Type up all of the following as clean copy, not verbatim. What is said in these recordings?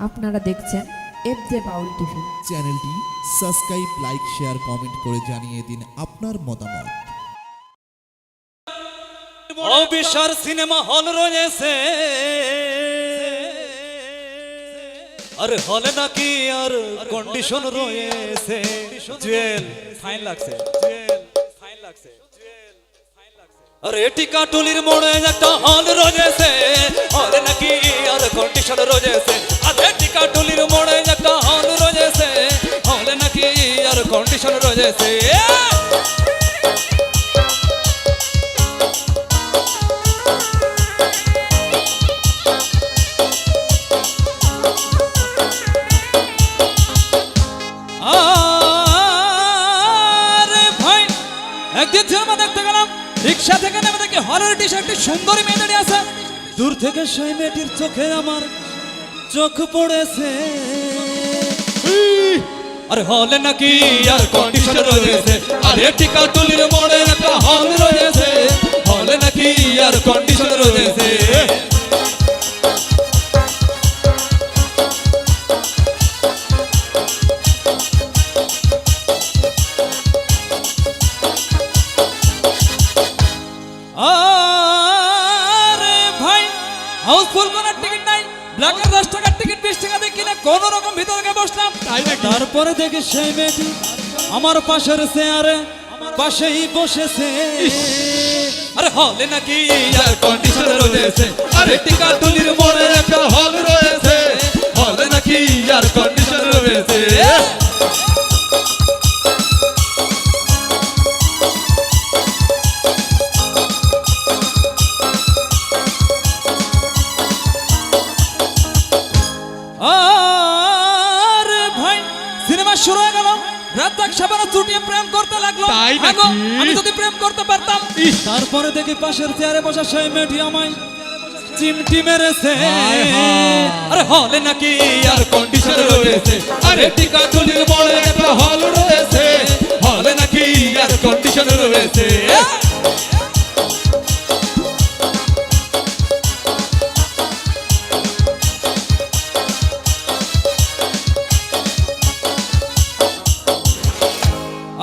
আপনারা দেখছেন এফজে বাউল টিভি। চ্যানেলটি সাবস্ক্রাইব, লাইক, শেয়ার, কমেন্ট করে জানিয়ে দিন আপনার মতামত। অবিশ্বাস সিনেমা হল রয়েছে, আর হলে নাকি আর কন্ডিশন রয়েছে। জুয়েল ফাইন লাগছে, আর এটি কাটুলির মোড়ে একটা হল রয়েছে, হলে নাকি আর কন্ডিশন রয়েছে। আর এটি কাটুলির মোড়ে একটা হল রয়েছে, হলে নাকি আর কন্ডিশন রয়েছে। একদিন সিনেমা দেখতে গেলাম, রিক্সা থেকে নেমে দেখি হলের ডিশে একটি সুন্দরী মেয়ে দাঁড়িয়ে আছে। দূর থেকে সেই মেয়েটির চোখে আমার চোখ পড়েছে। আরে হলে নাকি আর কন্ডিশন রয়েছে, আর এটি কাটুলির মোড়ে একটা হল রয়েছে, হলে নাকি আর কন্ডিশন রয়েছে। আরে ভাই, হাউসফুল করার টিকিট নাই, ব্ল্যাকের 10 টাকার টিকিট 20 টাকা দিয়ে কিনে কোন রকম ভিতরে গিয়ে বসলাম। তারপরে দেখি সেই মেয়েটি আমার পাশের চেয়ারে পাশেই বসেছে। আরে হলে নাকি আর কন্ডিশন রয়েছে, আরে টিকাটুলির মোড়ে একটা হল রয়েছে, হলে নাকি আর কন্ডিশন রয়েছে। আরে ভাই, সিনেমা শুরু হয়ে গেল, রাত এক সাবানা চুটিয়ে প্রেম করতে লাগলো। আমি যদি প্রেম করতে পারতাম। তারপরে দেখি পাশের চেয়ারে বসা সেই মেয়েটি আমায় চিমটি মেরেছে। আরে হলে নাকি আর কন্ডিশন রয়েছে, আরে টিকাটুলির মোড়ে একটা হল রয়েছে, হলে নাকি আর কন্ডিশন রয়েছে।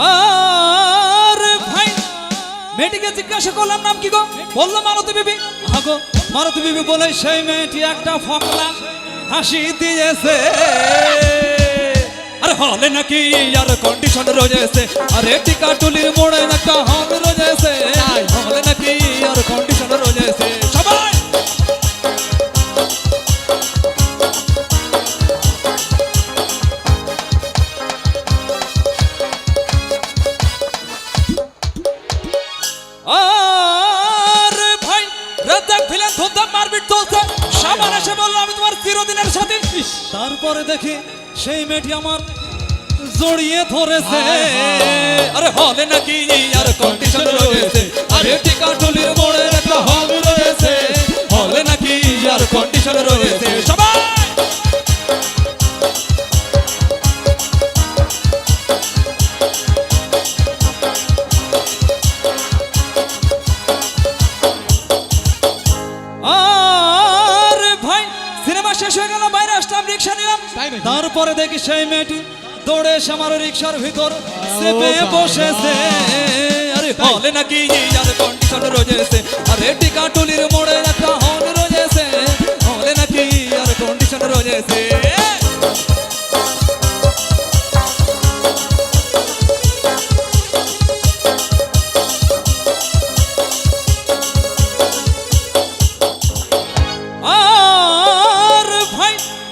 আরে ভাই, মেয়েটিকে জিজ্ঞাসা করলাম নাম কি গো, বললো মালতী বিবি। আগো মালতী বিবি বলে সেই মেয়েটি একটা ফকলা হাসি দিয়েছে। আরে হলে নাকি আর কন্ডিশন রয়েছে, আরে টিকাটুলির মোড়ে একটা হল রয়েছে, হলে নাকি আর কন্ডিশন রয়েছে। সবাই আরে ভাই, রাত এক ভিলেন ধুমধাম মারপিট চলছে। সাবান এসে বললো আমি তোমার চিরদিনের সাথী। তারপরে দেখি সেই মেয়েটি আমার জড়িয়ে ধরেছে। আরে হলে নাকি আর কন্ডিশন রয়েছে, আরে টিকাটুলির মোড়ে একটা হল রয়েছে, হলে নাকি আর কন্ডিশন রয়েছে। সবাই আরে ভাই, সিনেমা শেষ হয়ে গেল, বাইরে আসলাম, রিক্সা নিলাম। তারপরে দেখি সেই মেয়েটি দৌড়ে এসে আমার রিক্সার ভিতর চেপে বসেছে। আরে হলে নাকি আর কন্ডিশন রয়েছে, আরে টিকাটুলির মোড়ে একটা হল রয়েছে, হলে নাকি আর কন্ডিশন রয়েছে।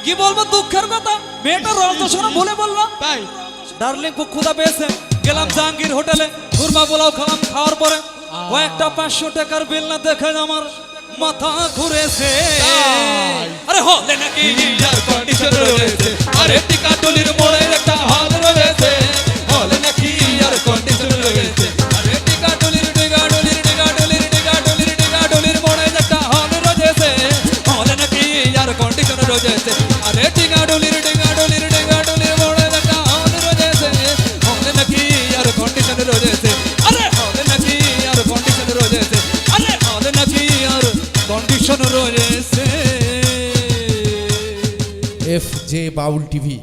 কি বলবো দুঃখের কথা, মেয়েটা রক্তসোনা বলে বললো তাই ডার্লিং খুব ক্ষুধা পেয়েছে। গেলাম জাহাঙ্গীর হোটেলে, কুরমা পোলাও খেলাম। খাওয়ার পরে কয়েকটা 500 টাকার বিল না দেখে আমার মাথা ঘুরেছে। আরে হলে নাকি আর কন্ডিশন রয়েছে, আরে টিকাটুলির মোড়ে একটা হল রয়েছে, হলে নাকি আর কন্ডিশন রয়েছে। আরে টিকাটুলির টিকাটুলির টিকাটুলির টিকাটুলির টিকাটুলির মোড়ে একটা হল রয়েছে, হলে নাকি আর কন্ডিশন রয়েছে। আরে টিকাটুলির টিকাটুলির টিকাটুলির মোড়ে একটা হল রয়েছে, হলে নাকি আর কন্ডিশন রয়েছে। আরে হলে নাকি আর কন্ডিশন রয়েছে, আরে হলে নাকি আর কন্ডিশন রয়েছে। এফ জে বাউল টিভি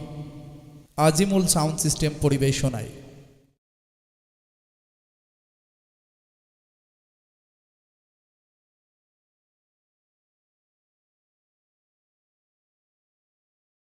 আজিমুল সাউন্ড সিস্টেম পরিবেশনায়।